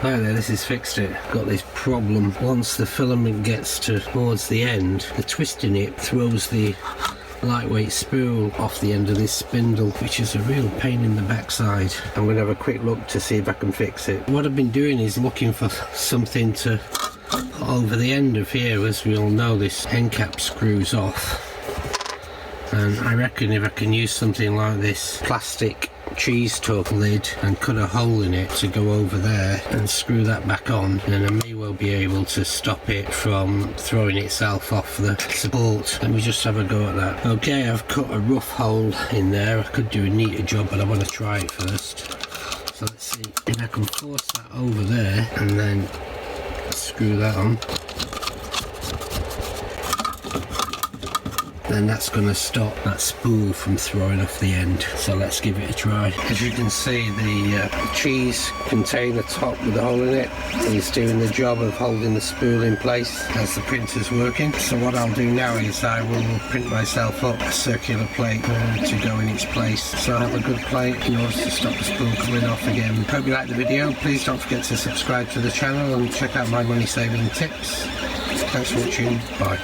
Right there, this has fixed it. Got this problem. Once the filament gets towards the end, the twist in it throws the lightweight spool off the end of this spindle, which is a real pain in the backside. I'm going to have a quick look to see if I can fix it. What I've been doing is looking for something to put over the end of here. As we all know, this end cap screws off, and I reckon if I can use something like this plastic cheese tub lid and cut a hole in it to go over there and screw that back on, then I may well be able to stop it from throwing itself off the support. Let me just have a go at that. Okay, I've cut a rough hole in there. I could do a neater job, but I want to try it first. So let's see if I can force that over there and then screw that on. Then that's going to stop that spool from throwing off the end. So let's give it a try. As you can see, the cheese container top with the hole in it is doing the job of holding the spool in place as the printer's working. So what I'll do now is I will print myself up a circular plate to go in its place. So I have a good plate in order to stop the spool coming off again. Hope you liked the video. Please don't forget to subscribe to the channel and check out my money saving tips. Thanks for watching. Bye.